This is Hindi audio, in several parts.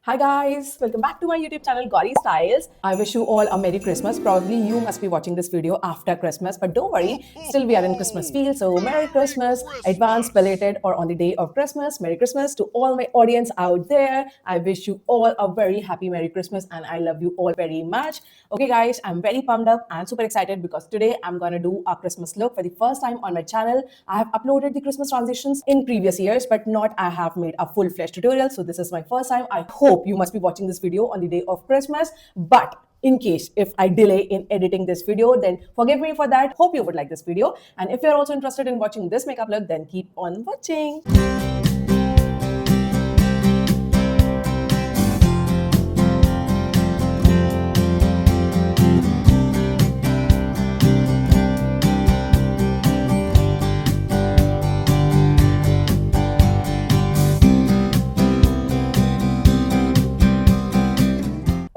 Hi guys, welcome back to my YouTube channel Gauri Styles. I wish you all a Merry Christmas. Probably you must be watching this video after Christmas, but don't worry, still we are in Christmas feel. So Merry Christmas, advance, belated, or on the day of Christmas. Merry Christmas to all my audience out there. I wish you all a very happy Merry Christmas and I love you all very much. Okay guys, I'm very pumped up and super excited because today I'm gonna do a Christmas look for the first time on my channel. I have uploaded the Christmas transitions in previous years, but not I have made a full-fledged tutorial. So this is my first time. I hope you must be watching this video on the day of Christmas, but in case if I delay in editing this video, then forgive me for that. Hope you would like this video. And if you're also interested in watching this makeup look, then keep on watching.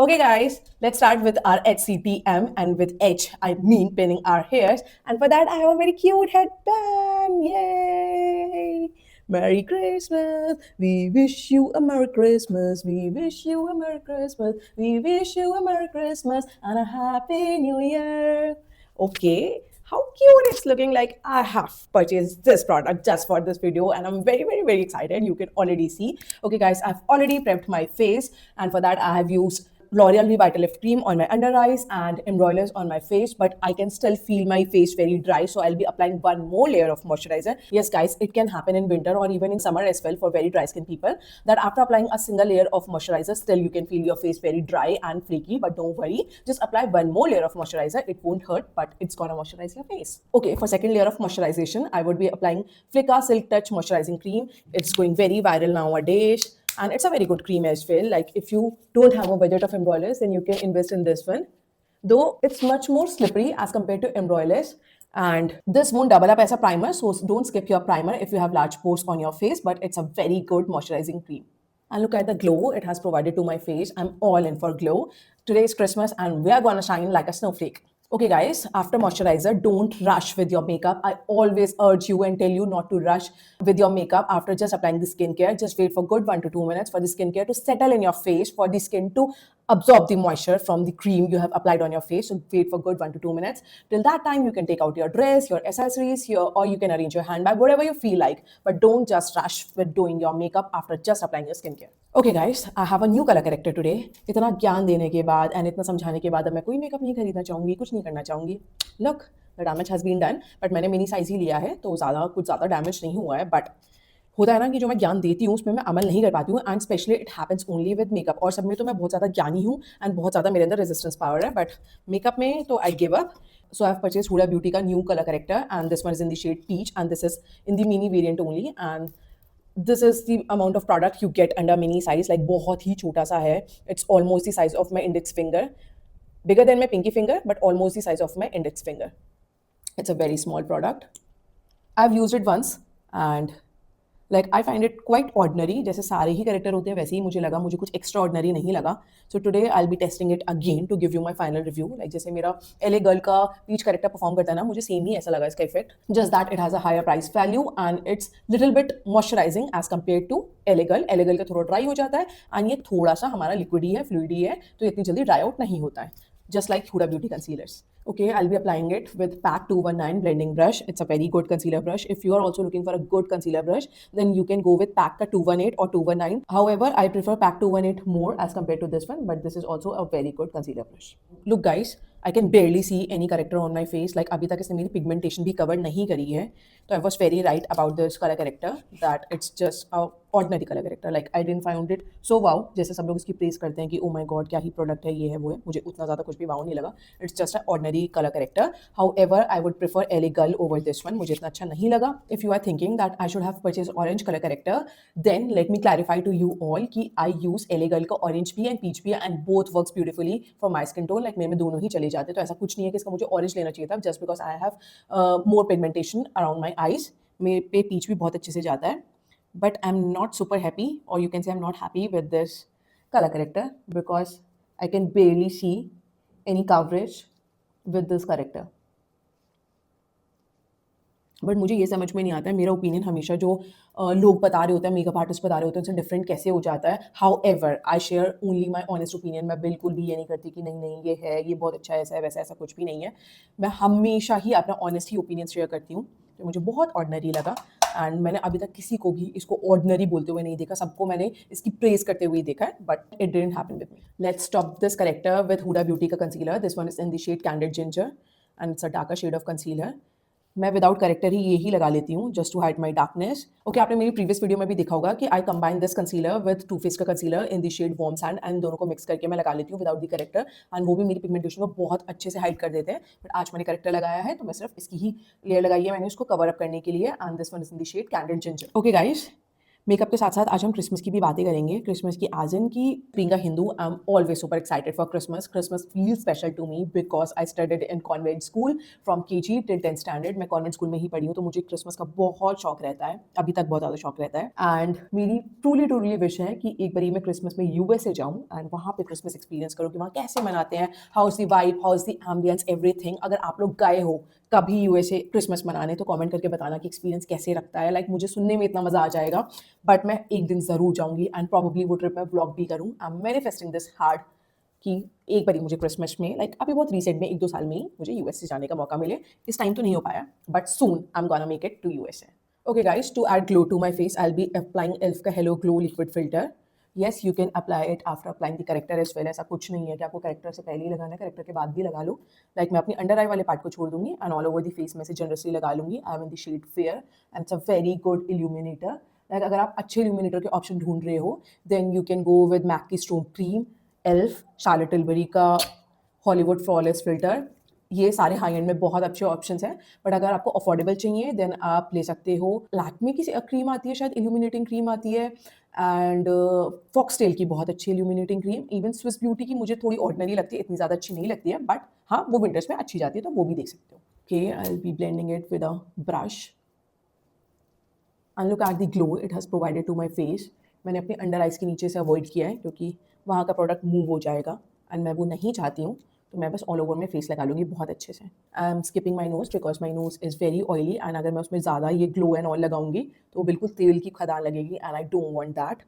Okay guys, let's start with our HCPM, and with H, I mean pinning our hairs. And for that, I have a very cute headband. Yay! Merry Christmas. We wish you a Merry Christmas. We wish you a Merry Christmas. We wish you a Merry Christmas and a Happy New Year. Okay, how cute it's looking. Like I have purchased this product just for this video and I'm very excited. You can already see. Okay guys, I've already prepped my face, and for that I have used L'Oreal Revitalift cream on my under eyes and embroilers on my face, but I can still feel my face very dry, so I'll be applying one more layer of moisturizer. Yes guys, it can happen in winter or even in summer as well for very dry skin people, that after applying a single layer of moisturizer, still you can feel your face very dry and flaky. But don't worry, just apply one more layer of moisturizer. It won't hurt, but it's gonna moisturize your face. Okay, for second layer of moisturization, I would be applying Flicka Silk Touch moisturizing cream. It's going very viral nowadays and it's a very good cream as well. Like if you don't have a budget of embroilers, then you can invest in this one, though it's much more slippery as compared to embroilers, and this won't double up as a primer, so don't skip your primer if you have large pores on your face. But it's a very good moisturizing cream. And look at the glow it has provided to my face. I'm all in for glow. Today is Christmas and we are gonna shine like a snowflake. Okay guys, after moisturizer, don't rush with your makeup. I always urge you and tell you not to rush with your makeup after just applying the skincare. Just wait for good 1 to 2 minutes for the skincare to settle in your face, for the skin to absorb the moisture from the cream you have applied on your face. So wait for good 1 to 2 minutes. Till that time, you can take out your dress, your accessories, or you can arrange your handbag, whatever you feel like. But don't just rush with doing your makeup after just applying your skincare. Okay guys, I have a new color corrector today. इतना ज्ञान देने के बाद and इतना समझाने के बाद अब मैं कोई मेकअप नहीं खरीदना चाहूंगी, कुछ नहीं करना चाहूंगी. Look, the damage has been done, but मैंने मिनी साइज ही लिया है तो कुछ ज़्यादा डैमेज नहीं हुआ है. बट होता है ना कि जो मैं ज्ञान देती हूँ उसमें मैं अमल नहीं कर पाती हूँ, and specially it happens only with makeup. और सब में तो मैं बहुत ज़्यादा ज्ञानी हूँ एंड बहुत ज़्यादा मेरे अंदर रेजिस्टेंस पावर है, बट मेकअप में तो I give up. So I've purchased Huda Beauty का new color corrector, and this one is in the shade peach, and this is in the mini variant only. And this is the amount of product you get under mini size. Like बहुत ही छोटा सा है. It's almost the size of my index finger, bigger than my pinky finger, but almost the size of my index finger. It's a very small product. I've used it once and like I find it quite ordinary. जैसे सारे ही करेक्टर होते हैं वैसे ही मुझे लगा, मुझे कुछ एक्स्ट्रा ऑर्डनरी नहीं लगा. So today I will be testing it again to give you my final review. Like जैसे मेरा एले गर्ल का पीच करेक्टर परफॉर्म करता है ना, मुझे सेम ही ऐसा लगा इसका effect. Just that it has a higher price value and it's little bit moisturising as compare to Elle girl. Elle girl का थोड़ा ड्राई हो जाता है एंड ये थोड़ा सा हमारा लिक्विड ही है, फ्लूइड ही है, तो इतनी जल्दी ड्राई आउट नहीं होता है. Just like Huda Beauty concealers. Okay, I'll be applying it with PAC 219 blending brush. It's a very good concealer brush. If you are also looking for a good concealer brush, then you can go with PAC ka 218 or 219. However, I prefer PAC 218 more as compared to this one, but this is also a very good concealer brush. Look guys, I can barely see any corrector on my face. Like अभी तक इसने मेरी pigmentation भी cover नहीं करी है. तो I was very right about this color corrector, that it's just a ordinary color corrector. Like I didn't find it so wow. जैसे सब लोग इसकी प्रेस करते हैं कि oh my god क्या ही प्रोडक्ट है, ये है वो है. मुझे उतना ज़्यादा कुछ भी वाव नहीं लगा. It's just an ordinary color corrector. However, I would prefer LA Girl over this one. मुझे इतना अच्छा नहीं लगा. If you are thinking that I should have purchased orange color corrector, then let me clarify to you all कि I use LA Girl का orange भी and peach भी, and both works beautifully for my skin tone. Like मेरे में दोनों ही चले जाते, तो ऐसा कुछ नहीं है कि इसका मुझे orange लेना चाहिए था just because I have more pigmentation around my eyes. मेरे पे peach भी बहुत अच्छे से जाता है. But I'm not super happy, or you can say I'm not happy with this color corrector because I can barely see any coverage with this corrector. But मुझे ये समझ में नहीं आता है, मेरा ओपिनियन हमेशा जो लोग बता रहे होते हैं, मेकअप आर्टिस्ट बता रहे होते हैं, उनसे डिफरेंट कैसे हो जाता है। How ever I share only my honest opinion. मैं बिल्कुल भी ये नहीं करती कि नहीं नहीं ये है, ये बहुत अच्छा है, ऐसा है वैसा, ऐसा कुछ भी नहीं है। मैं हमेशा ही अपना ऑनेस्ट ही ओपिनियन शेयर करती हूँ। तो मुझे बहुत ऑर्डनरी लगा एंड मैंने अभी तक किसी को भी इसको ऑर्डनरी बोलते हुए नहीं देखा, सबको मैंने इसकी प्रेज करते हुए देखा है, but it didn't happen with me. Let's stop this corrector with Huda Beauty का concealer. This one is in the shade candid ginger and it's a darker shade of concealer. मैं विदाउट करेक्टर ही यही लगा लेती हूँ just to hide my darkness. Okay, आपने मेरी प्रीवियस वीडियो में भी देखा होगा कि I combine this concealer with Too Faced का concealer in the shade warm sand and दोनों को मिक्स करके मैं लगा लेती हूँ विदाउट द करेक्टर एंड वो भी मेरी पिगमेंटेशन को बहुत अच्छे से हाइड कर देते हैं। बट आज मैंने करेक्टर लगाया है तो मैं सिर्फ इसकी ही लेयर लगाई है मैंने उसको कवर अप करने के लिए and this one is in the shade candid ginger. Okay guys, makeup के साथ साथ आज हम क्रिसमस की भी बातें करेंगे। क्रिसमस की आज इन की being a Hindu I am always super excited for Christmas. Christmas feel special to me because I studied in convent school from KG till 10th standard. मैं कॉन्वेंट स्कूल में ही पढ़ी हूँ तो मुझे क्रिसमस का बहुत शौक रहता है, अभी तक बहुत ज़्यादा शौक रहता है। एंड मेरी ट्रूली ट्रूली विश है कि एक बारी मैं क्रिसमस में यूएसए जाऊँ एंड वहाँ पे क्रिसमस एक्सपीरियंस करूँ कि वहाँ कैसे मनाते हैं, how is the vibe, how is the ambience, everything. अगर आप लोग गए हो कभी यूएसए क्रिसमस मनाने तो कमेंट करके बताना कि एक्सपीरियंस कैसे रखता है। मुझे सुनने में इतना मजा आ जाएगा, बट मैं एक दिन जरूर जाऊंगी एंड प्रॉब्ली वो ट्रिप मैं व्लॉग भी करूँ। I am manifesting this hard कि एक बारी मुझे क्रिसमस में अभी बहुत रिसेंट में 1-2 साल में ही मुझे यूएसए जाने का मौका मिले। इस टाइम तो नहीं हो पाया but soon I am gonna make it to USA. Okay guys, to add glow to my face I will be applying Elf का Halo Glow liquid filter. Yes, you can apply it after applying the corrector as well. ऐसा कुछ नहीं है कि आपको करेक्टर से पहले ही लगाना है, करेक्टर के बाद भी लगा लो। मैं अपनी अंडर आई वाले पार्ट को छोड़ दूंगी and all over the face में से जनरसली लगा लूंगी। I am in the shade fair and it's a very good illuminator. अगर आप अच्छे इल्यूमिनेटर के ऑप्शन ढूंढ रहे हो then you can go with MAC की stone cream, Elf, Charlotte Tilbury का हॉलीवुड फ्लॉलेस फिल्टर। ये सारे हाई एंड में बहुत अच्छे ऑप्शंस हैं, बट अगर आपको अफोर्डेबल चाहिए देन आप ले सकते हो लैक्मे की क्रीम आती है, शायद इल्यूमिनेटिंग क्रीम आती है, एंड फॉक्सटेल की बहुत अच्छी illuminating cream. Even Swiss beauty की मुझे थोड़ी ऑर्डिनरी लगती है, इतनी ज़्यादा अच्छी नहीं लगती है, बट हाँ वो विंटर्स में अच्छी जाती है तो वो भी देख सकते हो। Okay, I will be blending it with a brush and look at the glow it has provided to my face. मैंने अपने अंडर आइज़ के नीचे से अवॉइड किया है क्योंकि वहाँ का प्रोडक्ट मूव हो जाएगा एंड मैं वो नहीं चाहती हूँ, तो मैं बस ऑल ओवर में फेस लगा लूँगी बहुत अच्छे से। I am skipping my nose because my nose is very oily and अगर मैं उसमें ज़्यादा ये ग्लो एंड ऑयल लगाऊंगी तो वो बिल्कुल तेल की खदान लगेगी and I don't want that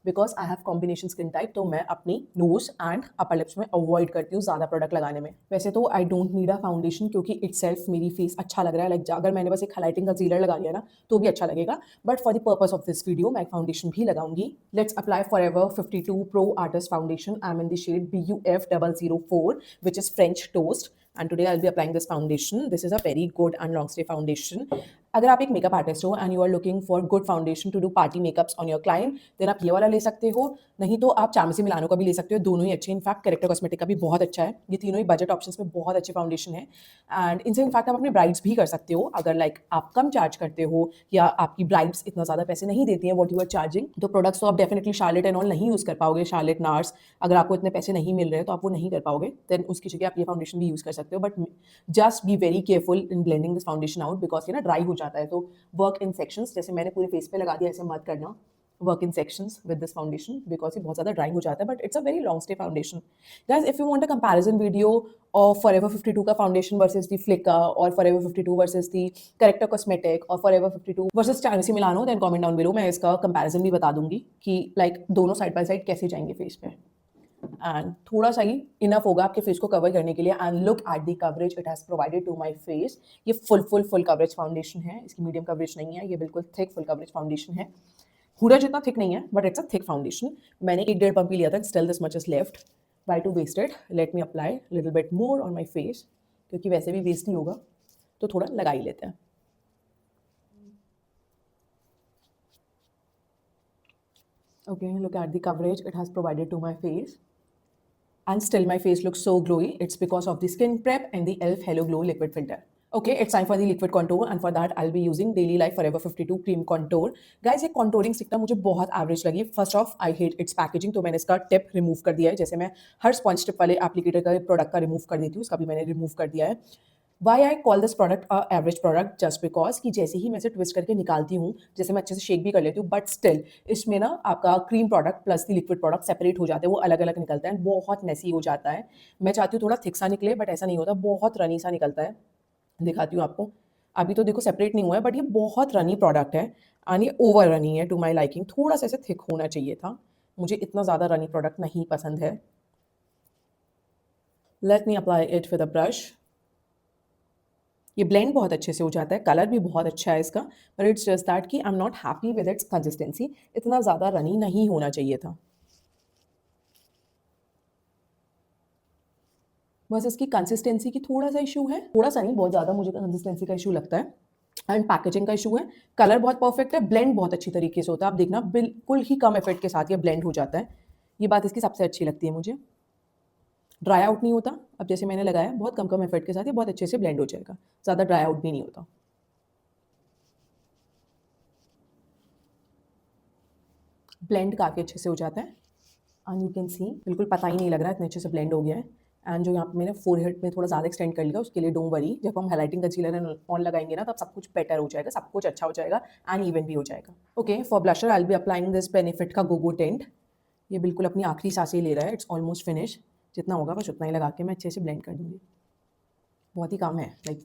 because I have combination skin type. तो मैं अपनी नोज एंड अपर लिप्स में अवॉइड करती हूँ ज़्यादा प्रोडक्ट लगाने में। वैसे तो I don't need a foundation क्योंकि इटसेल्फ मेरी फेस अच्छा लग रहा है। अगर मैंने बस एक हाइलाइटिंग कंसीलर लगा लिया ना तो भी अच्छा लगेगा, but for the purpose of this video मैं एक फाउंडेशन भी लगाऊंगी। Let's apply forever 52 pro artist foundation. I am in the shade BUF004 which is French toast and today I'll be applying this foundation. This is a very good and long stay foundation. अगर आप एक मेकअप आर्टिस्ट हो and you are looking for good foundation to do party makeups on your client then आप ये वाला ले सकते हो, नहीं तो आप चार्मेसी मिलानो का भी ले सकते हो, दोनों ही अच्छे। इनफैक्ट करेक्टर कॉस्मेटिक का भी बहुत अच्छा है। ये तीनों ही बजट ऑप्शंस में बहुत अच्छे फाउंडेशन है एंड इनसे इनफैक्ट आप अपनी ब्राइड्स भी कर सकते हो अगर आप कम चार्ज करते हो या आपकी ब्राइड्स इतना ज़्यादा पैसे नहीं देती हैं वॉट यू आर चार्जिंग। तो प्रोडक्ट्स तो आप डेफिनेटली शार्लेट एंड ऑल नहीं यूज़ कर पाओगे, शार्लेट नार्स अगर आपको इतने पैसे नहीं मिल रहे हैं तो आप वो नहीं कर पाओगे, देन उसकी जगह आप ये फाउंडेशन भी यूज़ कर सकते हो। But just be very careful in blending this foundation out because ये ना ड्राई हो जाता है। तो वर्क इन सेक्शंस, जैसे मैंने पूरे फेस पे लगा दिया ऐसे मत करना, work in sections with this foundation because ये बहुत ज़्यादा ड्राई हो जाता है, but it's a very long stay foundation. Guys, if you want a comparison video of Forever 52 का फाउंडेशन वर्सेस द फ्लिका और Forever 52 versus the corrector cosmetic और Forever 52 versus Charmacy Milano, then comment down below, मैं इसका कंपैरिजन भी बता दूंगी कि दोनों साइड बाय साइड कैसे जाएंगे फेस पे। एंड थोड़ा सा ही इनफ होगा आपके फेस को कवर करने के लिए। And look at the coverage it has provided to my face. ये फुल कवरेज फाउंडेशन है, इसकी मीडियम कवरेज नहीं है, ये बिल्कुल थिक फुल कवरेज फाउंडेशन है। हुडा जितना थिक नहीं है but it's a thick foundation. मैंने 1-1.5 पंप ही लिया था, still this much is left, why to waste it. Let me apply little bit more on my face क्योंकि वैसे भी वेस्ट ही होगा तो थोड़ा लगा ही लेते हैं। Okay, look at the coverage it has provided to my face. And still my face looks so glowy. It's because of the skin prep and the e.l.f. Hello Glow liquid filter. Okay, it's time for the liquid contour and for that I'll be using Daily Life Forever 52 cream contour. Guys, ये contouring stick ना मुझे बहुत एवरेज लगी। First of I hate it's packaging, तो मैंने इसका टिप रिमूव कर दिया है। जैसे मैं हर स्पॉन्ज टिप वाले एप्लीकेटर का प्रोडक्ट का रिमूव कर देती हूँ, उसका भी मैंने रिमूव कर दिया है। Why I call this product a average product just because कि जैसे ही मैं इसे ट्विस्ट करके निकालती हूँ, जैसे मैं अच्छे से शेक भी कर लेती हूँ, बट स्टिल इसमें ना आपका cream product plus the liquid product separate हो जाते हैं, वो अलग अलग निकलता है, बहुत मेसी हो जाता है। मैं चाहती हूँ थोड़ा थिक सा निकले बट ऐसा नहीं होता, बहुत रनी सा निकलता है। दिखाती हूँ आपको। अभी तो देखो सेपरेट नहीं हुआ है, बट ये बहुत रनी प्रोडक्ट है एंड ये ओवर रनी है टू माई लाइकिंग। थोड़ा सा ऐसे थिक होना चाहिए था, मुझे इतना ज़्यादा रनी प्रोडक्ट नहीं पसंद है। Let me apply it with a brush. ये ब्लेंड बहुत अच्छे से हो जाता है, कलर भी बहुत अच्छा है इसका, बट इट्स जस्ट दैट कि आई am not happy with its consistency. इतना ज़्यादा रनी नहीं होना चाहिए था। बस इसकी कंसिस्टेंसी की थोड़ा सा इशू है, थोड़ा सा नहीं, बहुत ज़्यादा मुझे कंसिस्टेंसी का इशू लगता है। एंड पैकेजिंग का इशू है। कलर बहुत परफेक्ट है, ब्लेंड बहुत अच्छी तरीके से होता है। आप देखना बिल्कुल ही कम एफर्ट के साथ ये ब्लेंड हो जाता है। ये बात इसकी सबसे अच्छी लगती है मुझे। ड्राई आउट नहीं होता। अब जैसे मैंने लगाया, बहुत कम कम एफर्ट के साथ ये बहुत अच्छे से ब्लेंड हो जाएगा, ज़्यादा ड्राई आउट भी नहीं होता। ब्लेंड काफ़ी अच्छे से हो जाता है एंड यू कैन सी बिल्कुल पता ही नहीं लग रहा है, इतने अच्छे से ब्लेंड हो गया है। एंड जो यहाँ पे मैंने फोरहेड में थोड़ा ज़्यादा एक्सटेंड कर लिया, उसके लिए डोंट वरी, जब हम हाइलाइटिंग कंसीलर एंड ऑन लगाएंगे ना, तब सब कुछ बेटर हो जाएगा, सब कुछ अच्छा हो जाएगा एंड इवन भी हो जाएगा। Okay, for blusher I will be applying this benefit का गोगो टेंट। ये बिल्कुल अपनी आखिरी सांसें ले रहा है, इट्स ऑलमोस्ट फिनिश। जितना होगा बस उतना ही लगा के मैं अच्छे से ब्लेंड कर दूँगी। बहुत ही कम है, like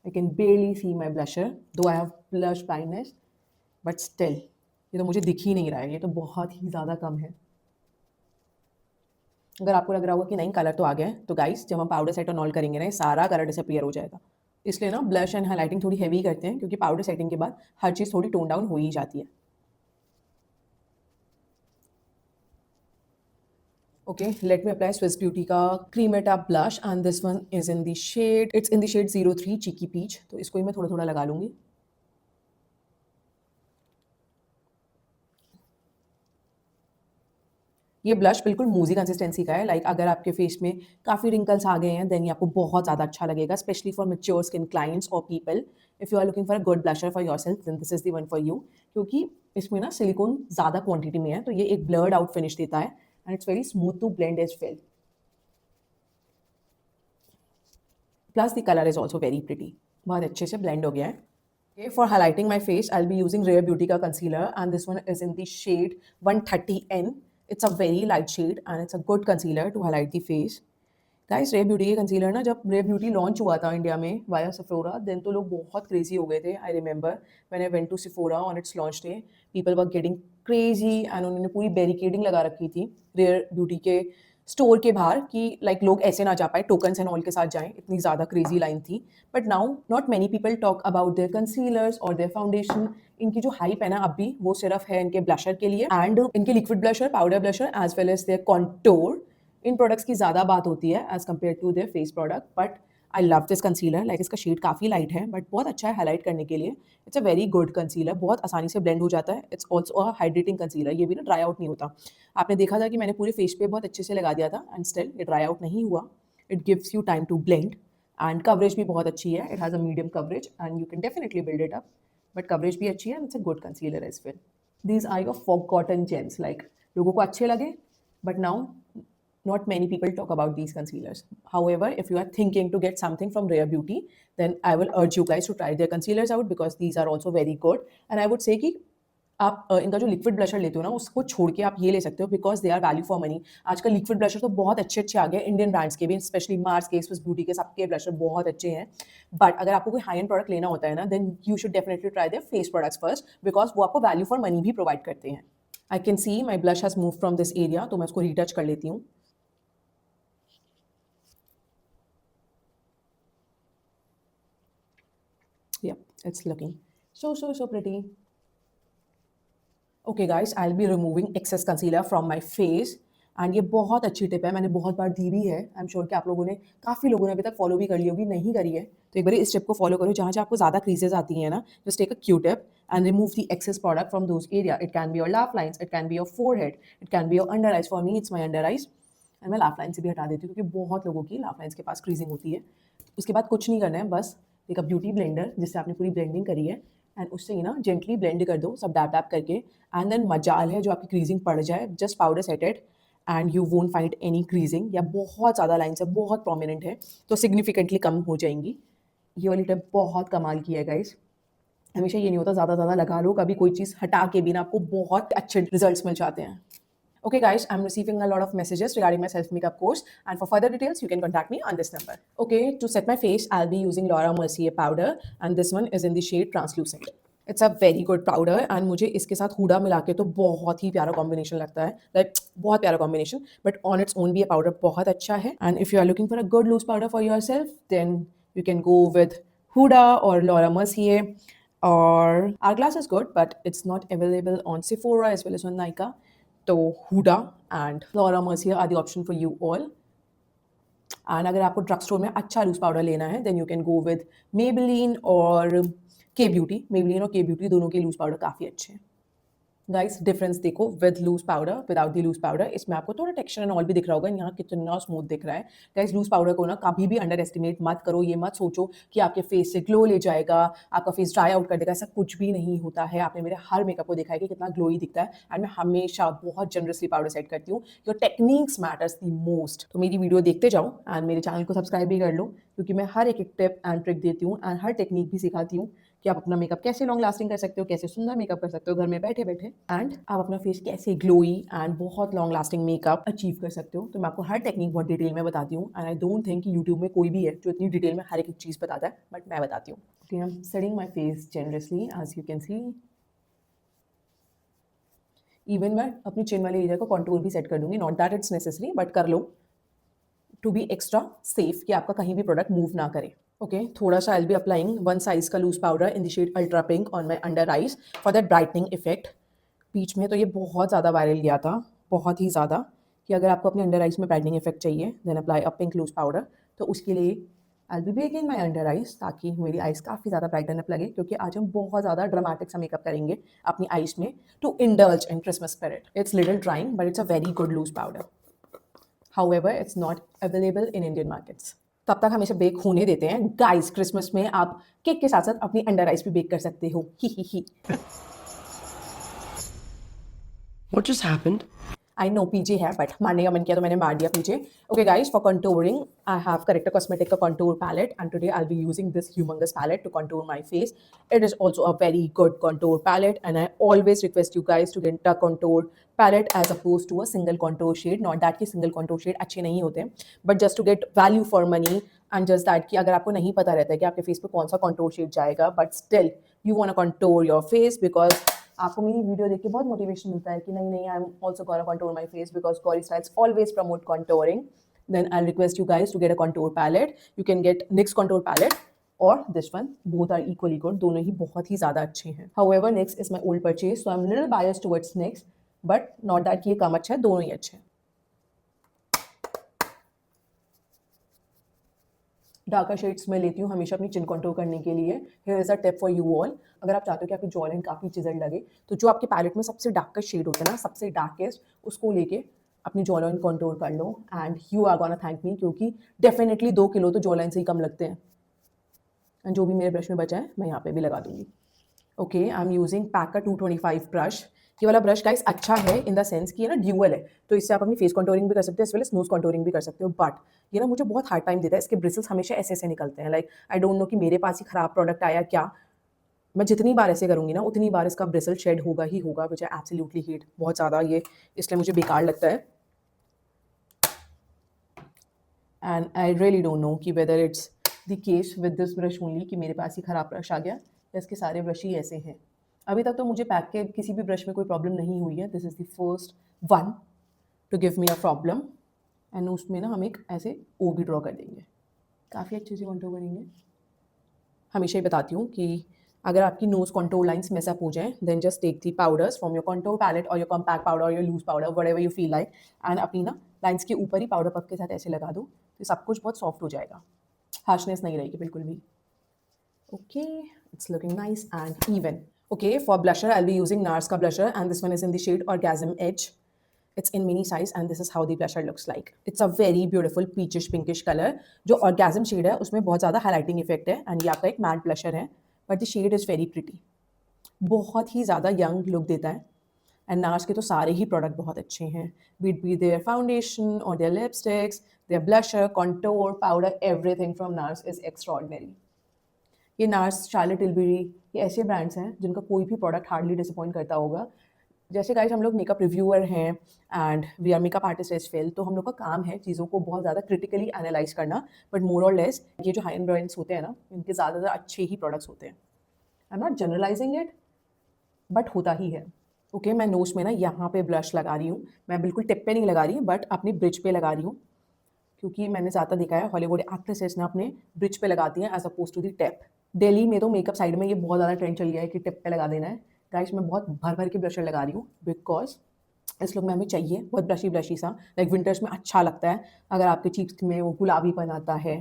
I can barely see my blusher, though I have blush blindness, but still ये तो मुझे दिख ही नहीं रहा है, ये तो बहुत ही ज़्यादा कम है। अगर आपको लग रहा होगा कि नहीं कलर तो आ गया है, तो गाइस जब हम पाउडर सेट ऑन ऑल करेंगे ना, ये सारा कलर डिसअपीयर हो जाएगा। इसलिए ना ब्लश एंड हाइलाइटिंग थोड़ी हैवी करते हैं, क्योंकि पाउडर सेटिंग के बाद हर चीज़ थोड़ी टोन डाउन हो ही जाती है। Okay, let me apply Swiss Beauty का cremata blush and this one is in the shade, it's in the shade 03 cheeky peach. तो इसको ही मैं थोड़ा थोड़ा लगा लूंगी। ये ब्लश बिल्कुल मूजी कंसिस्टेंसी का है, लाइक अगर आपके फेस में काफ़ी रिंकल्स आ गए हैं, देन ये आपको बहुत ज़्यादा अच्छा लगेगा, specially for mature skin clients और people. If you are looking for a good blusher for your self, then this is the one for you. क्योंकि इसमें ना सिलिकॉन ज़्यादा क्वांटिटी में है, तो ये एक ब्लर्ड आउट फिनिश देता है and it's very smooth to blend as fill. Plus the colour is also very pretty, बहुत अच्छे से ब्लेंड हो गया है। Okay, for highlighting my face, I'll be using Rare Beauty का concealer and this one is in the shade 130N. It's a very light shade and it's a good concealer to highlight the face. Guys, Rare Beauty के concealer ना, जब Rare Beauty launch हुआ था इंडिया में via Sephora, then तो लोग बहुत crazy हो गए थे। I remember when I went to Sephora on its launch day, people were getting crazy and उन्होंने पूरी barricading लगा रखी थी Rare Beauty के स्टोर के बाहर कि लाइक लोग ऐसे ना जा पाए, टोकन्स एंड ऑल के साथ जाएं, इतनी ज़्यादा क्रेजी लाइन थी। But now not many people talk about their concealers और देयर फाउंडेशन। इनकी जो हाइप है ना अब भी, वो सिर्फ है इनके ब्लशर के लिए एंड इनके liquid blusher, powder blusher as well as their contour. इन प्रोडक्ट्स की ज़्यादा बात होती है as compare to their face product, but I love this concealer. Like इसका शेड काफ़ी लाइट है बट बहुत अच्छा है हाईलाइट करने के लिए। It's a very good concealer, बहुत आसानी से ब्लेंड हो जाता है। It's also a hydrating concealer, ये भी ना ड्राई आउट नहीं होता। आपने देखा था कि मैंने पूरे फेस पे बहुत अच्छे से लगा दिया था एंड स्टिल ये ड्राई आउट नहीं हुआ। It gives you time to blend and coverage भी बहुत अच्छी है। It has a medium coverage and you can definitely build it up, but coverage भी अच्छी है and it's a good concealer as well. These are your forgotten gems, like लोगों को अच्छे लगे but now not many people talk about these concealers. However, if you are thinking to get something from Rare Beauty, then I will urge you guys to try their concealers out because these are also very good. And I would say कि आप इनका जो लिक्विड ब्लशर लेते हो ना, उसको छोड़ के आप ये ले सकते हो because they are value for money. आजकल लिक्विड ब्लशर तो बहुत अच्छे अच्छे आ गए इंडियन ब्रांड्स के भी, स्पेशली मार्स के, स्विस ब्यूटी के, सबके ब्लशर बहुत अच्छे हैं। बट अगर आपको कोई हाई एंड प्रोडक्ट लेना होता है ना, then you should definitely try their face products first because वो आपको वैल्यू फॉर मनी भी प्रोवाइड करते हैं। I can see my blush has move from this area, तो मैं उसको रीटच कर लेती हूँ। Yep, it's looking so pretty. Okay guys, I will be removing excess concealer from my face and ये बहुत अच्छी टिप है, मैंने बहुत बार दी भी है। आई एम श्योर कि आप लोगों ने, काफ़ी लोगों ने अभी तक फॉलो भी कर ली होगी, नहीं करी है तो एक बार इस टिप को फॉलो करो। जहाँ जहाँ आपको ज़्यादा क्रीजेज आती हैं ना, just take a Q tip and remove the excess product from those area. It can be your laugh lines, it can be your forehead, it can be your under eyes. For me it's my under eyes and मैं लाफ लाइन से भी हटा देती हूँ क्योंकि बहुत लोगों की लाफ लाइन्स के पास क्रीजिंग होती है। उसके बाद कुछ नहीं करना है, बस एक ब्यूटी ब्लेंडर जिससे आपने पूरी ब्लेंडिंग करी है एंड उससे ही ना जेंटली ब्लेंड कर दो सब डैप डैप करके। एंड देन मजाल है जो आपकी क्रीजिंग पड़ जाए, just powder set it and you won't find any creasing, या बहुत ज़्यादा लाइन्स है, बहुत प्रोमिनेंट है तो सिग्निफिकेंटली कम हो जाएंगी। ये वाली टिप बहुत कमाल की है गाइस। हमेशा ये नहीं होता ज़्यादा ज़्यादा लगा लो, कभी कोई चीज़ हटा के भी ना आपको बहुत अच्छे रिजल्ट्स मिल जाते हैं। Okay, guys, I'm receiving a lot of messages regarding my self makeup course, and for further details, you can contact me on this number. Okay, to set my face, I'll be using Laura Mercier powder, and this one is in the shade Translucent. It's a very good powder, and मुझे इसके साथ हुडा मिला के तो बहुत ही प्यारा कॉम्बिनेशन लगता है, लाइक बहुत प्यारा combination. But on it's own भी ये पाउडर बहुत अच्छा है. And if you are looking for a good loose powder for your self, then you can go with Huda और Laura Mercier. Or Hourglass is good, but it's not available on Sephora as well as on Nykaa. So Huda and Laura Mercier are the option for you all. And अगर आपको ड्रग स्टोर में अच्छा लूज पाउडर लेना है, then you can go with Maybelline और K Beauty. Maybelline और K Beauty दोनों के लूज पाउडर काफ़ी अच्छे हैं. गाइस डिफरेंस देखो with loose powder without the loose powder. इसमें आपको थोड़ा टेक्सचर एंड ऑल भी दिख रहा होगा. यहाँ कितना स्मूथ दिख रहा है. गाइस लूज पाउडर को ना कभी भी अंडर एस्टिमेट मत करो. ये मत सोचो कि आपके फेस से ग्लो ले जाएगा, आपका फेस ड्राई आउट कर देगा. ऐसा कुछ भी नहीं होता है. आपने मेरे हर मेकअप को देखा है कि कितना ग्लोई दिखता है. एंड मैं हमेशा बहुत जनरसली पाउडर सेट करती हूँ. Your techniques matters the most. तो मेरी वीडियो देखते जाओ एंड मेरे चैनल को सब्सक्राइब भी कर लो, क्योंकि मैं हर एक टिप एंड ट्रिक देती हूँ एंड हर टेक्निक भी सिखाती हूँ कि आप अपना मेकअप कैसे लॉन्ग लास्टिंग कर सकते हो, कैसे सुंदर मेकअप कर सकते हो घर में बैठे बैठे, एंड आप अपना फेस कैसे ग्लोई एंड बहुत लॉन्ग लास्टिंग मेकअप अचीव कर सकते हो. तो मैं आपको हर टेक्निक बहुत डिटेल में बताती हूँ. एंड आई डोंट थिंक कि यूट्यूब में कोई भी है जो इतनी डिटेल में हर एक चीज़ बताता है, बट मैं बताती हूँ. Okay, I am setting my face generously as you can see. Even मैं अपनी चिन वाले एरिया को कॉन्टूर भी सेट कर दूंगी. Not that it's necessary, but कर लो टू बी एक्स्ट्रा सेफ कि आपका कहीं भी प्रोडक्ट मूव ना करे. ओके, थोड़ा सा I will be applying One Size का loose powder in the shade ultra pink on my under eyes for that brightening effect. बीच में तो ये बहुत ज़्यादा वायरल गया था, बहुत ही ज़्यादा, कि अगर आपको अपने अंडर आइज में ब्राइटनिंग इफेक्ट चाहिए then apply a pink loose powder. तो उसके लिए I will be baking my under eyes ताकि मेरी आइज काफ़ी ज़्यादा ब्राइटन अप लगे, क्योंकि आज हम बहुत ज़्यादा ड्रामेटिक सा मेकअप करेंगे अपनी आइज में to indulge in Christmas spirit. It's little drying but it's a very good loose powder. However, it's not available in Indian markets. तब तक हम इसे बेक होने देते हैं. गाइस, क्रिसमस में आप केक के साथ साथ अपनी अंडर आइज भी बेक कर सकते हो. ही. What just happened? I know PJ है, बट मारने का मन किया तो मैंने मार दिया PJ. Okay guys, for contouring, I have Corrector Cosmetic का contour palette, and today I'll be using this humongous palette to contour my face. It is also a very good contour palette, and I always request you guys to get a contour palette as opposed to a single contour shade. Not that कि single contour shade अच्छे नहीं होते हैं, but just to get value for money and just that कि अगर आपको नहीं पता रहता है कि आपके फेस पे कौन सा contour shade जाएगा, but still you want to contour your face because आपको मेरी वीडियो देख के बहुत मोटिवेशन मिलता है कि नहीं I am also gonna contour my face because Gauri Styles always promote contouring. Then I request you guys to get a contour palette. You can get NYX contour palette और this one. Both are equally good. दोनों ही बहुत ही ज़्यादा अच्छे हैं. However NYX is my old purchase, so I am little biased towards NYX, but not that कि ये कम अच्छा है. दोनों ही अच्छे हैं. डार्कर शेड्स में लेती हूँ हमेशा अपनी चिन कंटूर करने के लिए. Here is a tip for you all. अगर आप चाहते हो कि आपकी जॉ लाइन काफ़ी चिजल लगे, तो जो आपके पैलेट में सबसे डार्केस्ट शेड होता है ना, सबसे डार्केस्ट, उसको लेके अपनी जॉ लाइन कंटूर कर लो and you are gonna thank me, क्योंकि डेफिनेटली 2 किलो तो जॉ लाइन से ही कम लगते हैं. एंड जो भी मेरे ब्रश में बचा है मैं यहाँ पे भी लगा दूंगी. Okay, I am using pack का 225 ब्रश. ये वाला ब्रश गाइस अच्छा है इन द सेंस कि ये ना ड्यूअल है, तो इससे आप अपनी फेस कंटूरिंग भी कर सकते हो, इस वेल स्नोज कंटूरिंग भी कर सकते हो. बट ये ना मुझे बहुत हार्ड टाइम देता है. इसके ब्रिसल्स हमेशा ऐसे ऐसे निकलते हैं. लाइक आई डोंट नो कि मेरे पास ही खराब प्रोडक्ट आया क्या. मैं जितनी बार ऐसे करूँगी ना उतनी बार इसका ब्रिसल शेड होगा ही होगा, विच आई एब्सोल्युटली हेट बहुत ज़्यादा. ये इसलिए मुझे बेकार लगता है. And I really don't know कि whether it's the case with this brush only कि मेरे पास ही खराब ब्रश आ गया या इसके सारे ब्रश ही ऐसे हैं. अभी तक तो मुझे पैक के किसी भी ब्रश में कोई प्रॉब्लम नहीं हुई है. This is the first one two give me a problem. And उसमें ना हम एक ऐसे ओ भी ड्रॉ कर देंगे, काफ़ी अच्छे से कंटूर करेंगे. हमेशा ही बताती हूँ कि अगर आपकी नोज कंटूर लाइंस मेसअप हो जाएं, then just take the powders from your contour palette और योर कॉम्पैक्ट पाउडर और your loose powder, whatever you feel like, and अपनी ना लाइंस के ऊपर ही पाउडर पफ के साथ ऐसे लगा दो, तो सब कुछ बहुत सॉफ्ट हो जाएगा. हार्शनेस नहीं रहेगी बिल्कुल भी. Okay, it's looking nice and even. Okay, for blusher, I'll be using NARS ka blusher, and this one is in the shade Orgasm Edge. It's in mini size, and this is how the blusher looks like. It's a very beautiful peachish pinkish color. जो Orgasm shade है उसमें बहुत ज़्यादा highlighting effect है, and ये आपका एक matte blusher है, but the shade is very pretty. बहुत ही ज़्यादा young look देता है. And NARS के तो सारे ही product बहुत अच्छे हैं. Be it be their foundation or their lipsticks, their blusher, contour, powder, everything from NARS is extraordinary. ये नार्स, चार्लोट टिलबरी, ये ऐसे ब्रांड्स हैं जिनका कोई भी प्रोडक्ट हार्डली डिसअपॉइंट करता होगा. जैसे गाइस हम लोग मेकअप रिव्यूअर हैं and we are makeup artist as well, तो हम लोग का काम है चीज़ों को बहुत ज़्यादा क्रिटिकली एनालाइज करना, बट मोर और लेस ये जो हाई एंड ब्रांड्स होते हैं ना, इनके ज़्यादातर अच्छे ही प्रोडक्ट्स होते हैं। I am not generalising it, but होता ही है। ओके, मैं नोज में ना यहाँ पे ब्लश लगा रही हूँ, मैं बिल्कुल टिप पे नहीं लगा रही बट अपनी ब्रिज पे लगा रही हूँ, क्योंकि मैंने ज़्यादा देखा है हॉलीवुड एक्ट्रेसेस ना अपने ब्रिज पे लगाती हैं as oppose to the tip. Delhi में तो मेकअप साइड में ये बहुत ज़्यादा ट्रेंड चल गया है कि टिप पे लगा देना है। गाइस मैं बहुत भर भर के ब्लशर लगा रही हूँ बिकॉज इस लुक में हमें चाहिए बहुत ब्लशी ब्लशी सा, लाइक विंटर्स में अच्छा लगता है अगर आपके चीक्स में वो गुलाबीपन आता है।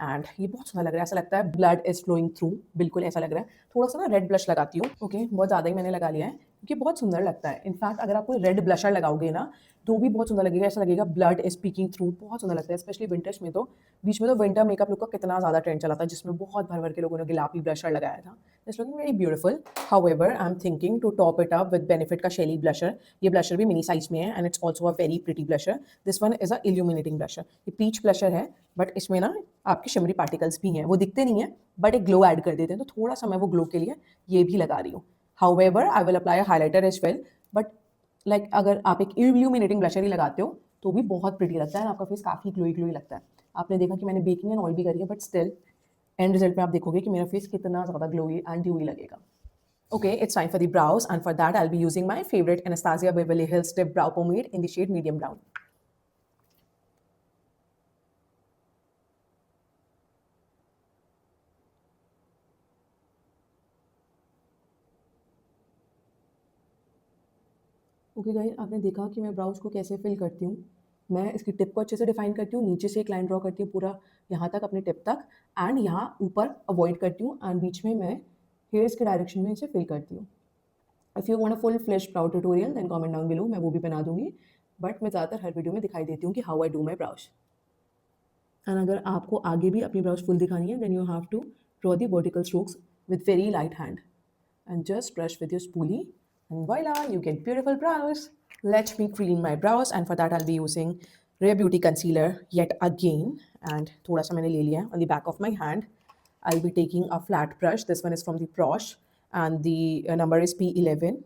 एंड ये बहुत सुंदर लग रहा है, ऐसा लगता है ब्लड इज फ्लोइंग थ्रू, बिल्कुल ऐसा लग रहा है। थोड़ा सा ना रेड ब्लश लगाती हूँ, ओके बहुत ज़्यादा ही मैंने लगा लिया है क्योंकि बहुत सुंदर लगता है। इनफैक्ट अगर आप कोई रेड ब्लशर लगाओगे ना तो भी बहुत सुंदर लगेगा, ऐसा लगेगा ब्लड इज स्पीकिंग थ्रू, बहुत सुंदर लगता है स्पेशली विंटर्स में। तो बीच में तो विंटर मेकअप लुक का कितना ज़्यादा ट्रेंड चला था जिसमें बहुत भर भर के लोगों ने गुलाबी ब्लशर लगाया था। It's looking very beautiful. However I am thinking to top it up with Benefit का शेली ब्लशर। ये ब्लशर भी मिनी साइज में है and it's also a very pretty blusher. This one is a illuminating blusher. ये पीच ब्लशर है बट इसमें ना आपके शिमरी पार्टिकल्स भी हैं, वो दिखते नहीं है बट एक ग्लो ऐड कर देते हैं, तो थोड़ा सा मैं वो ग्लो के लिए ये भी लगा रही हूँ। However I will apply a highlighter as well, but like अगर आप एक इल्यूमिनेटिंग ब्लशर ही लगाते हो तो भी बहुत प्रिटी लगता है, आपका फेस काफ़ी ग्लोई ग्लोई लगता है। आपने देखा कि मैंने बेकिंग एंड ऑयल भी करी है बट स्टिल एंड रिजल्ट में आप देखोगे कि मेरा फेस कितना ज़्यादा ग्लोई एंड ड्यूई लगेगा। Okay, it's time for the brows, and for that I'll be using my favorite Anastasia Beverly Hills Dip Brow Pomade in the shade Medium Brown. Okay guys, आपने देखा कि मैं ब्राउज को कैसे फिल करती हूँ। मैं इसकी टिप को अच्छे से डिफाइन करती हूँ, नीचे से एक लाइन ड्रॉ करती हूँ पूरा यहाँ तक अपने टिप तक, एंड यहाँ ऊपर अवॉइड करती हूँ एंड बीच में मैं हेयर्स के डायरेक्शन में इसे फिल करती हूँ। If you want a full flesh brow tutorial then comment down below, मैं वो भी बना दूंगी, बट मैं ज़्यादातर हर वीडियो में दिखाई देती हूँ कि how I do my brows. And अगर आपको आगे भी अपनी ब्राउज फुल दिखानी है then you have to draw the vertical strokes with very light hand and just brush with your spoolie, and voila, you get beautiful brows. Let me clean my brows, and for that I'll be using Rare Beauty concealer yet again, and thoda sa maine le liya on the back of my hand. I'll be taking a flat brush. This one is from the Prosh and the number is P11,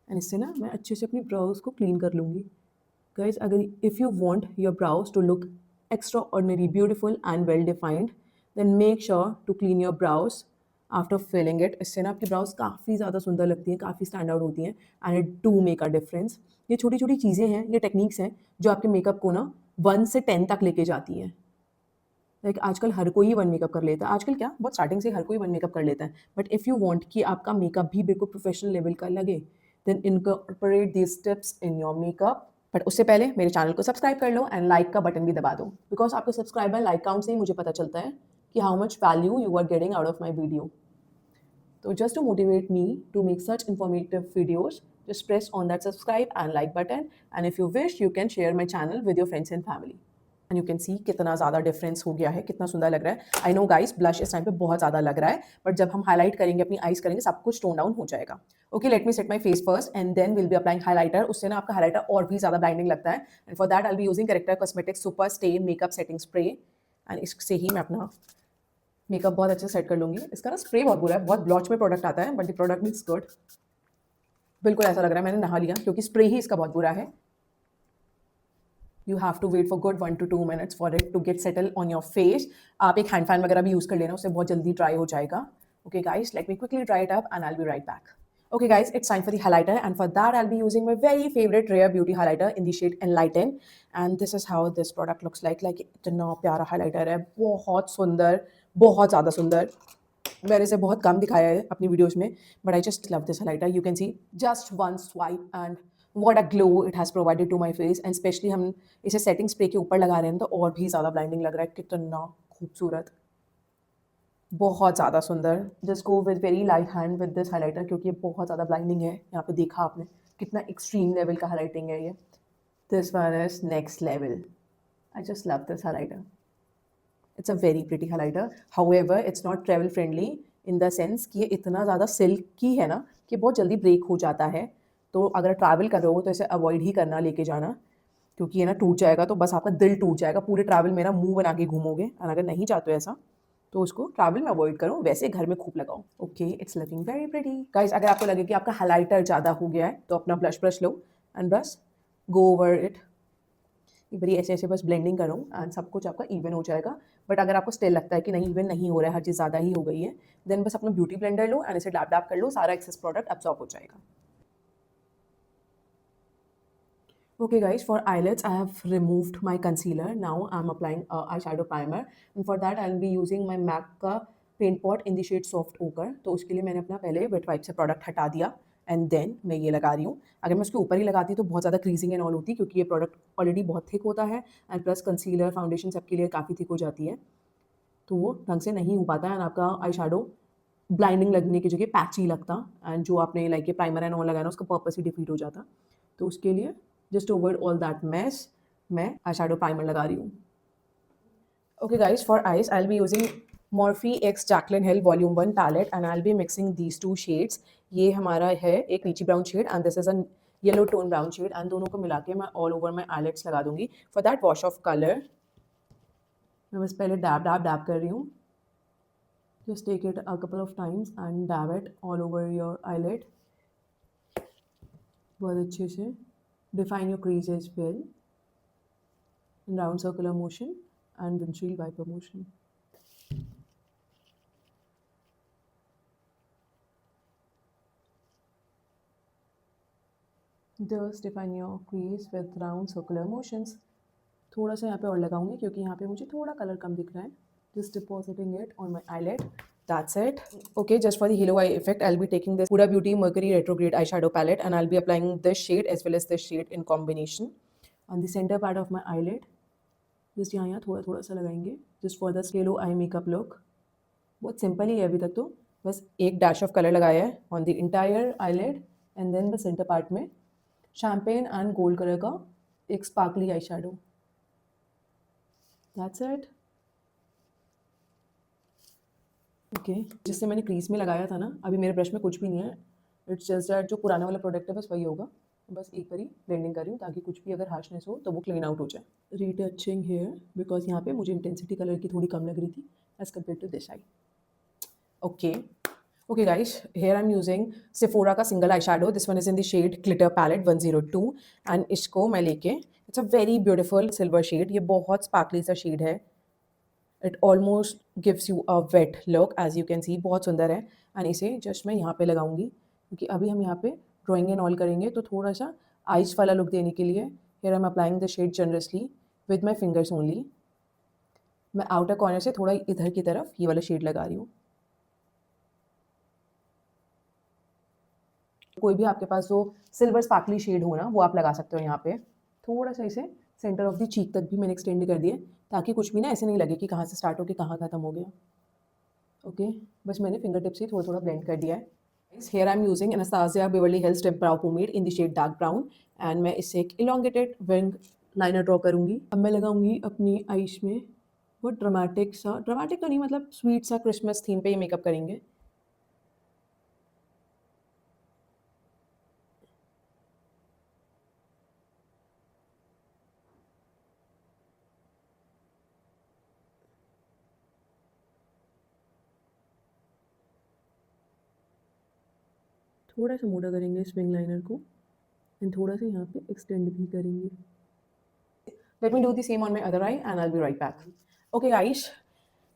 and इससे ना मैं अच्छे से अपनी brows को clean कर लूँगी। Guys, अगर if you want your brows to look extraordinary beautiful and well defined, then make sure to clean your brows after filling it. इससे ना आपकी ब्राउज काफ़ी ज़्यादा सुंदर लगती हैं, काफ़ी स्टैंड आउट होती हैं and it do make a difference. ये छोटी छोटी चीज़ें हैं, ये टेक्निक्स हैं जो आपके मेकअप को ना 1 से 10 तक लेके जाती हैं। लाइक आजकल हर कोई 1 मेकअप कर लेता है, आजकल क्या बहुत स्टार्टिंग से हर कोई 1 मेकअप कर लेता है, बट इफ़ यू वांट कि आपका मेकअप भी बिल्कुल प्रोफेशनल लेवल का लगे then incorporate these tips in your makeup. But उससे पहले मेरे चैनल को सब्सक्राइब कर लो एंड लाइक का बटन भी दबा दो, बिकॉज आपके सब्सक्राइबर लाइक काउंट से ही मुझे पता चलता है कि how much value you are getting out of my video. So just to motivate me to make such informative videos, just press on that subscribe and like button. And if you wish, you can share my channel with your friends and family. And you can see कितना ज़्यादा डिफरेंस हो गया है, कितना सुंदर लग रहा है। आई नो गाइस, ब्लश इस टाइम पे बहुत ज़्यादा लग रहा है, बट जब हम हाईलाइट करेंगे, अपनी आईज करेंगे, सब कुछ टोन डाउन हो जाएगा। Okay, let me set my face first and then will be applying highlighter. उससे ना आपका हाईलाइटर और भी ज़्यादा ब्लाइंडिंग लगता है। And for that I be using character cosmetics super stay makeup setting spray, and इससे ही मैं अपना मेकअप बहुत अच्छे से सेट कर लूँगी। इसका ना स्प्रे बहुत बुरा है, बहुत ब्लॉच में प्रोडक्ट आता है, but the product is good. बिल्कुल ऐसा लग रहा है मैंने नहा लिया, क्योंकि स्प्रे ही इसका बहुत बुरा है। You have to wait for good 1 to 2 minutes for it to get settle on your face. आप एक हैंड फैन वगैरह भी यूज़ कर लेना, उससे बहुत जल्दी ड्राई हो जाएगा। Okay guys, let me quickly dry it up and I will B right back. Okay guys, it's time for the highlighter, and for that I'll be using my very favorite Rare Beauty highlighter in the shade Enlighten, and this is how this product looks like इतना प्यारा highlighter है, बहुत सुंदर, बहुत ज़्यादा सुंदर। मैंने इसे बहुत कम दिखाया है अपनी वीडियोस में, but I just love this highlighter. You can see just one swipe and what a glow it has provided to my face, and especially हम इसे setting spray के ऊपर लगा रहे हैं तो और भी ज़्यादा blinding लग रहा है, कितना खूबसूरत, बहुत ज़्यादा सुंदर। Just go with very light hand with this highlighter, क्योंकि ये बहुत ज़्यादा ब्लाइंडिंग है। यहाँ पे देखा आपने कितना एक्सट्रीम लेवल का हाइलाइटिंग है ये। This one is next level. I just love this highlighter. It's a very pretty highlighter, however it's not travel friendly in the sense कि ये इतना ज़्यादा सिल्की है ना कि बहुत जल्दी ब्रेक हो जाता है। तो अगर ट्रैवल कर रहे हो तो इसे अवॉइड ही करना लेके जाना, क्योंकि ये ना टूट जाएगा तो बस आपका दिल टूट जाएगा। पूरे ट्रैवल में ना मुँह बना के घूमोगे, और अगर नहीं चाहते हो ऐसा तो उसको ट्रैवल में अवॉइड करो, वैसे घर में खूब लगाओ। Okay, it's looking very pretty guys. अगर आपको लगे कि आपका हाइलाइटर ज़्यादा हो गया है तो अपना ब्लश ब्रश लो एंड बस गो ओवर इट। बड़ी ऐसे ऐसे बस ब्लेंडिंग करो एंड सब कुछ आपका इवन हो जाएगा। बट अगर आपको स्टिल लगता है कि नहीं इवन नहीं हो रहा है, हर चीज़ ज़्यादा ही हो गई है, देन बस अपना ब्यूटी ब्लेंडर लो एंड इसे डैप डैप कर लो, सारा एक्सेस प्रोडक्ट अब्सॉर्ब हो जाएगा। Okay guys, for eyelids I have removed my concealer. Now I'm applying eyeshadow primer and for that I'll be using my MAC का paint pot in the shade soft ochre। तो उसके लिए मैंने अपना पहले वेट वाइप से प्रोडक्ट हटा दिया एंड देन मैं ये लगा रही हूँ। अगर मैं उसके ऊपर ही लगाती तो बहुत ज़्यादा क्रीजिंग एंड ऑल होती, क्योंकि ये प्रोडक्ट ऑलरेडी बहुत थिक होता है एंड प्लस कंसीलर फाउंडेशन सबके लिए काफ़ी थिक हो जाती है, तो वो ढंग से नहीं हो पाता है एंड आपका आई शेडो ब्लाइंडिंग लगने की जगह पैची लगता एंड जो आपने लाइक ये प्राइमर एंड ऑल लगाया ना उसका पर्पस ही डिफीट हो जाता। तो उसके लिए just avoid all that mess, मैं आई शेडो प्राइमर लगा रही हूँ। Okay guys, for eyes I'll be using Morphe X Jaclyn Hill Volume 1 palette and I'll be mixing these two shades। ये हमारा है एक lychee brown shade and this is a yellow tone brown shade and दोनों को मिला के मैं ऑल ओवर माई आईलेट्स लगा दूंगी। For that wash off colour मैं बस पहले डैब डैब डैब कर रही हूँ। Just take it a couple of times and dab it all over your eyelid बहुत अच्छे से। Define your creases well in round circular motion and windshield wiper motion। Just define your crease with round circular motions। थोड़ा सा यहाँ पे और लगाऊंगी क्योंकि यहाँ पे मुझे थोड़ा कलर कम दिख रहा है। Just depositing it on my eyelid। That's it। Okay, just for the halo eye effect, I'll be taking this Huda Beauty Mercury Retrograde eyeshadow palette and I'll be applying this shade as well as this shade in combination on the center part of my eyelid। Just यहाँ थोड़ा थोड़ा सा लगाएंगे just for the halo eye makeup look। बहुत सिंपल ही है अभी तक तो, बस एक डैश ऑफ कलर लगाया है on the entire eyelid and then the centre part में शैम्पेन एंड गोल्ड कलर का एक sparkly eye shadow. That's it. Okay, जिससे मैंने क्रीज में लगाया था ना, अभी मेरे ब्रश में कुछ भी नहीं है। इट्स जस्ट दैट जो पुराना वाला प्रोडक्ट है बस वही होगा। बस एक बारी ब्लेंडिंग कर रही हूँ ताकि कुछ भी अगर हार्शनेस हो तो वो क्लीन आउट हो जाए। रीटचिंग हेयर बिकॉज यहाँ पे मुझे इंटेंसिटी कलर की थोड़ी कम लग रही थी as compare to this eye. Okay okay guys, here I am using Sephora का single eyeshadow. This one is in the shade glitter palette 102 and इसको मैं लेके, it's a very beautiful silver shade, ये बहुत स्पार्कली सा शेड है। It almost gives you a wet look as you can see, बहुत सुंदर है। एंड इसे जस्ट मैं यहाँ पे लगाऊंगी क्योंकि अभी हम यहाँ पे ड्राइंग एंड ऑल करेंगे, तो थोड़ा सा आइज वाला लुक देने के लिए here I am applying the shade generously with my fingers only. मैं आउटर कॉर्नर से थोड़ा इधर की तरफ ये वाला शेड लगा रही हूँ। कोई भी आपके पास जो सिल्वर स्पार्कली शेड हो ना वो आप लगा सकते हो यहाँ पे। थोड़ा सा इसे सेंटर ऑफ द चीक तक भी मैंने एक्सटेंड कर दिया ताकि कुछ भी ना ऐसे नहीं लगे कि कहाँ से स्टार्ट हो के कहाँ ख़त्म हो गया। ओके, बस मैंने फिंगर टिप से थोड़ा थोड़ा ब्लेंड कर दिया है। Here I am using Anastasia Beverly Hills step brow pomade in the shade dark brown and मैं इससे एक इलोंगेटेड विंग लाइनर ड्रॉ करूँगी। अब मैं लगाऊंगी अपनी आईज में बहुत ड्रामेटिक सा, ड्रामेटिक तो नहीं मतलब स्वीट सा क्रिसमस थीम पे ये मेकअप करेंगे। थोड़ा सा मोटा करेंगे इस विंग लाइनर को एंड थोड़ा सा यहाँ पे एक्सटेंड भी करेंगे। Let me do the same on my other eye and I'll be right back। Okay guys,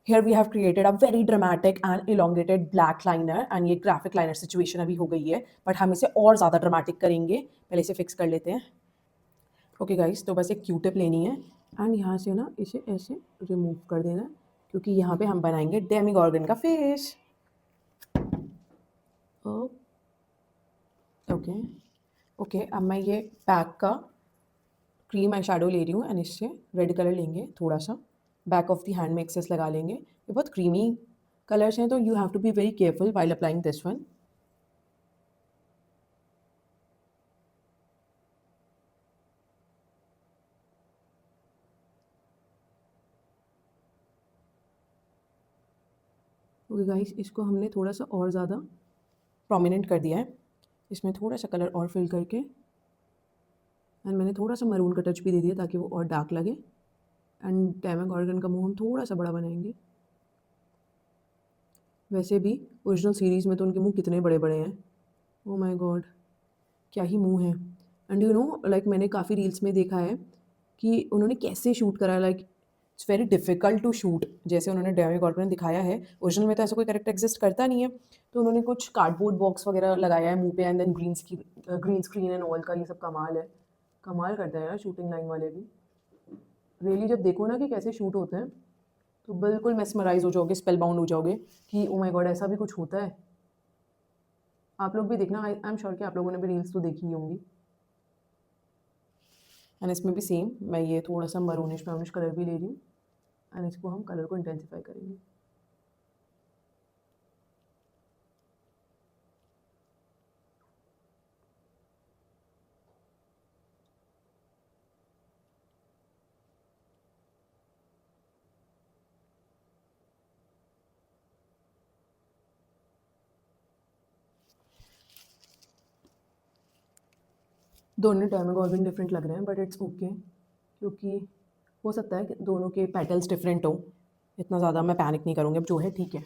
here we have created a very dramatic and elongated black liner and ये graphic liner situation अभी हो गई है, but हम इसे और ज़्यादा dramatic करेंगे। पहले इसे fix कर लेते हैं। Okay guys, तो बस एक Q-tip लेनी है एंड यहाँ से ना इसे ऐसे रिमूव कर देना है क्योंकि यहाँ पे हम बनाएंगे डेमिगॉर्गन का फेस। ओके ओके, अब मैं ये बैक का क्रीम आई शेडो ले रही हूँ एंड इससे रेड कलर लेंगे थोड़ा सा, बैक ऑफ द हैंड में एक्सेस लगा लेंगे। ये बहुत क्रीमी कलर्स हैं तो you have to be very careful while applying this one. Okay guys, इसको हमने थोड़ा सा और ज़्यादा प्रोमिनेंट कर दिया है, इसमें थोड़ा सा कलर और फिल करके एंड मैंने थोड़ा सा मरून का टच भी दे दिया ताकि वो और डार्क लगे एंड डेमिगॉर्गन का मुंह हम थोड़ा सा बड़ा बनाएंगे। वैसे भी ओरिजिनल सीरीज़ में तो उनके मुंह कितने बड़े बड़े हैं। ओ माय गॉड, क्या ही मुंह है। एंड यू नो लाइक मैंने काफ़ी रील्स में देखा है कि उन्होंने कैसे शूट करा, like it's very difficult to shoot. जैसे उन्होंने डेमी गॉर्डन ने दिखाया है, ओरिजिनल में तो ऐसा कोई कैरेक्टर एग्जिस्ट करता नहीं है, तो उन्होंने कुछ कार्डबोर्ड बॉक्स वगैरह लगाया है मुंह पे, and then green screen and all का ये सब कमाल है। कमाल करते हैं यार शूटिंग लाइन वाले भी। रियली जब देखो ना कि कैसे शूट होते हैं तो बिल्कुल मेस्मराइज हो जाओगे, स्पेल बाउंड हो जाओगे कि ओ माय गॉड ऐसा भी कुछ होता है। आप लोग भी देखना, आई एम श्योर कि आप लोगों ने भी रील्स तो देखी ही होंगी। एंड इसमें भी सेम, मैं ये थोड़ा सा मरूनिश ब्राउनिश कलर भी ले रही हूँ एंड इसको हम कलर को इंटेंसिफाई करेंगे। दोनों डेमागोगिन डिफरेंट लग रहे हैं बट इट्स ओके, क्योंकि हो सकता है कि दोनों के पेटल्स डिफरेंट हो। इतना ज़्यादा मैं पैनिक नहीं करूँगी, अब जो है ठीक है।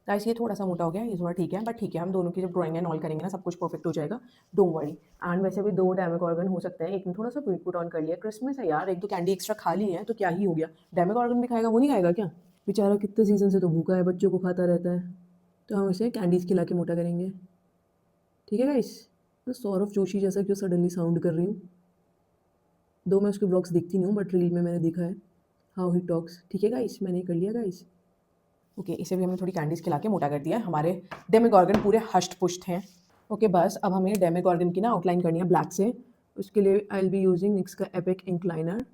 गाइस ये थोड़ा सा मोटा हो गया, ये थोड़ा ठीक है, बट ठीक है, हम दोनों की जब ड्राइंग एंड ऑल करेंगे ना सब कुछ परफेक्ट हो जाएगा, डोंट वरी। एंड वैसे भी दो डेमागोगन हो सकते हैं, एक ने थोड़ा सा वेट पुट ऑन कर लिया, क्रिसमस है यार, एक दो कैंडी एक्स्ट्रा खा ली है तो क्या ही हो गया। डेमागोगन भी खाएगा, वो नहीं खाएगा क्या? बेचारा कितने सीजन से तो भूखा है, बच्चों को खाता रहता है, तो हम इसे कैंडीज़ खिला के मोटा करेंगे। ठीक है गाइस। मैं सौरभ जोशी जैसा क्यों सडनली साउंड कर रही हूँ? दो मैं उसके ब्लॉग्स देखती नहीं हूँ बट रील में मैंने देखा है हाउ ही टॉक्स। ठीक है गाइस, मैंने कर लिया गाइस। ओके, इसे भी हमने थोड़ी कैंडीज़ खिला के मोटा कर दिया है। हमारे डेमागोगन पूरे हष्ट पुष्ट हैं। ओके बस अब हमें डेमागोगन की ना आउटलाइन करनी है ब्लैक से। उसके लिए I will be using NYX का epic ink liner.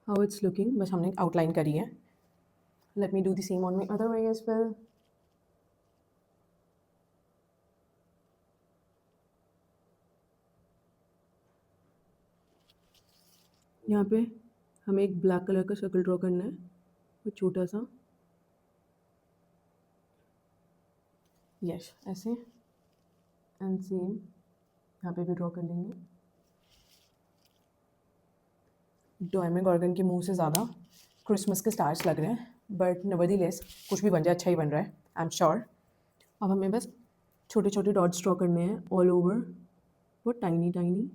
How it's looking, बस हमने आउटलाइन करी है। Let me do the same on my other way as well. यहाँ पे हमें एक ब्लैक कलर का सर्कल ड्रॉ करना है, वो छोटा सा। यस ऐसे, एंड सेम यहाँ पे भी ड्रॉ कर लेंगे। डेमागोगन के मुंह से ज़्यादा क्रिसमस के स्टार्स लग रहे हैं, बट नेवरदीलेस कुछ भी बन जाए अच्छा ही बन रहा है, आई एम श्योर। अब हमें बस छोटे छोटे डॉट्स ड्रॉ करने हैं ऑल ओवर, वो टाइनी टाइनी।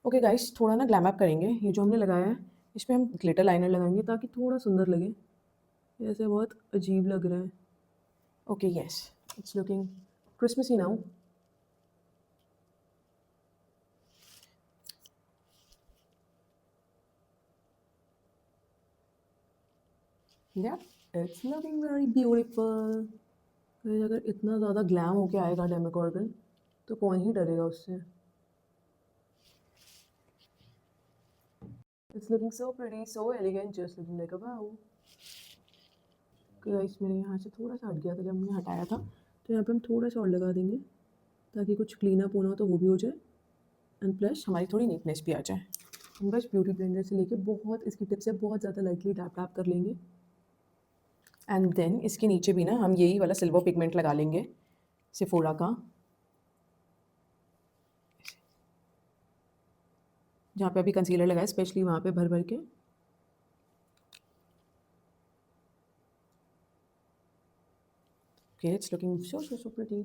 ओके गाइस, थोड़ा ना ग्लैम अप करेंगे। ये जो हमने लगाया है इस पर हम ग्लिटर लाइनर लगाएंगे ताकि थोड़ा सुंदर लगे। ऐसे बहुत अजीब लग रहा है। Okay yes, it's looking Christmassy now. या इट्स लुकिंग वेरी ब्यूटीफुल। अगर इतना ज़्यादा ग्लैम होके आएगा डेमागोगन तो कौन ही डरेगा उससे। It's looking so pretty, so elegant, just looking like a wow. Guys मेरे यहाँ से थोड़ा सा हट गया था जब हमने हटाया था, तो यहाँ पे हम थोड़ा सा और लगा देंगे ताकि कुछ क्लीन अप होना हो तो वो भी हो जाए, एंड प्लस हमारी थोड़ी नीटनेस भी आ जाए। हम बस ब्यूटी ब्लेंडर से लेके बहुत इसकी टिप से बहुत ज़्यादा लाइटली टैप टैप कर लेंगे, एंड देन इसके नीचे भी ना हम यही वाला सिल्वर पिगमेंट लगा लेंगे सेफोरा का, जहाँ पे अभी कंसीलर लगाया स्पेशली वहाँ पे भर भर के। Okay it's looking so so so pretty.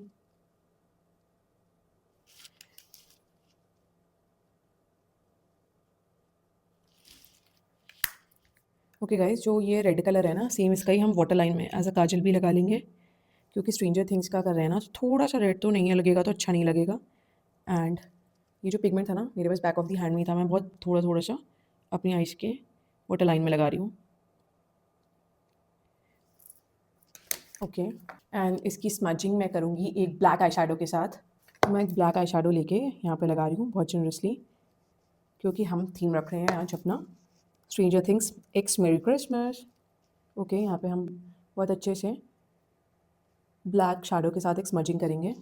Okay guys, जो ये रेड कलर है ना सेम इसका ही हम वाटर लाइन में एज अ काजल भी लगा लेंगे, क्योंकि स्ट्रेंजर थिंग्स का कर रहे हैं ना, तो थोड़ा सा रेड तो नहीं है लगेगा तो अच्छा नहीं लगेगा। एंड ये जो पिगमेंट था ना मेरे पास बैक ऑफ दी हैंड में ही था, मैं बहुत थोड़ा थोड़ा सा अपनी आइज़ के वाटर लाइन में लगा रही हूँ। ओके एंड इसकी स्मजिंग मैं करूँगी एक ब्लैक आई शैडो के साथ। मैं एक ब्लैक आई शेडो लेके यहाँ पे लगा रही हूँ बहुत जनरसली, क्योंकि हम थीम रख रहे हैं आज अपना स्ट्रेंजर थिंग्स एक्स मेरी क्रिसमस। ओके, यहाँ पे हम बहुत अच्छे से ब्लैक शेडो के साथ एक स्मजिंग करेंगे।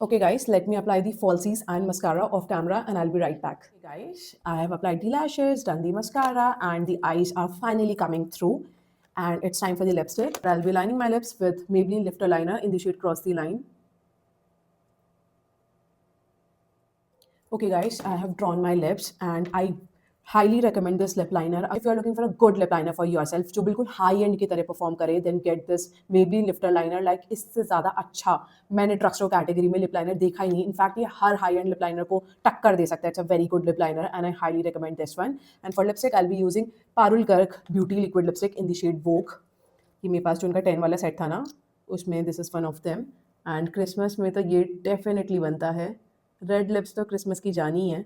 Okay guys, let me apply the falsies and mascara off camera and I'll be right back. Okay guys, I have applied the lashes, done the mascara and the eyes are finally coming through and it's time for the lipstick. I'll be lining my lips with Maybelline Lifter Liner in the shade Cross the Line. Okay guys, I have drawn my lips and I highly recommend this lip liner. If you are looking for a good lip liner for yourself जो बिल्कुल high end की तरह perform करे, then get this Maybelline Lifter Liner. Like इससे ज़्यादा अच्छा मैंने drugstore category में lip liner देखा ही नहीं. In fact ये हर high end lip liner को टक्कर दे सकता है. It's a very good lip liner and I highly recommend this one. And for lipstick I'll be using Parul Garg Beauty Liquid Lipstick in the shade Vogue. ये मेरे पास जो उनका 10 वाला सेट था ना, उसमें this is one of them. And Christmas में तो ये definitely बनता है. रेड लिप्स तो क्रिसमस की जानी है.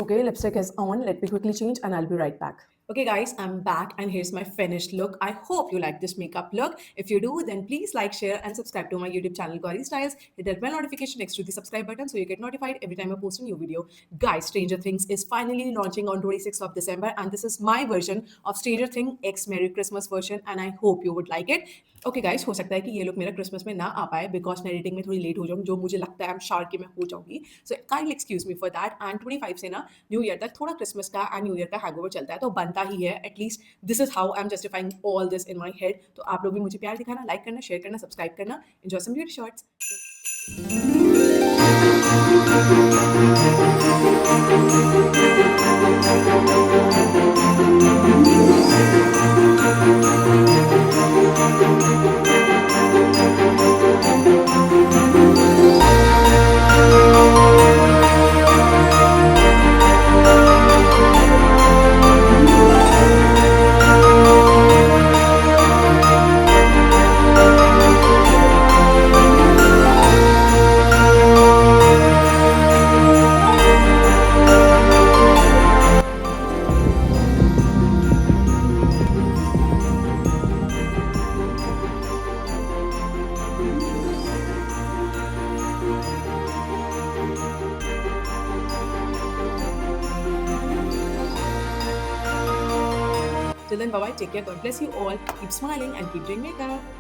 Okay, lipstick is on. Let me quickly change and I'll be right back. Okay guys, I'm back and here's my finished look. I hope you like this makeup look. If you do, then please like, share and subscribe to my YouTube channel Gauri Styles. Hit that bell notification next to the subscribe button so you get notified every time I post a new video. Guys, Stranger Things is finally launching on 26th of December and this is my version of Stranger Things X Merry Christmas version and I hope you would like it. Okay guys, हो सकता है कि ये लुक मेरा क्रिसमस में ना आ पाए बिकॉज मैं एडिटिंग में थोड़ी लेट हो जाऊँ, जो मुझे लगता है आई एम श्योर कि मैं हो जाऊँगी. So kindly excuse me for that. And 25 से ना न्यू ईयर तक थोड़ा क्रिसमस का एंड न्यू ईयर का हैंगओवर चलता है, तो बनता ही है. At least this is how I am justifying all this in my head. तो आप लोग भी मुझे प्यार दिखाना, लाइक करना, शेयर करना, सब्सक्राइब करना. Enjoy some beauty shots. Till then, bye bye, take care, God bless you all, keep smiling and keep doing makeup.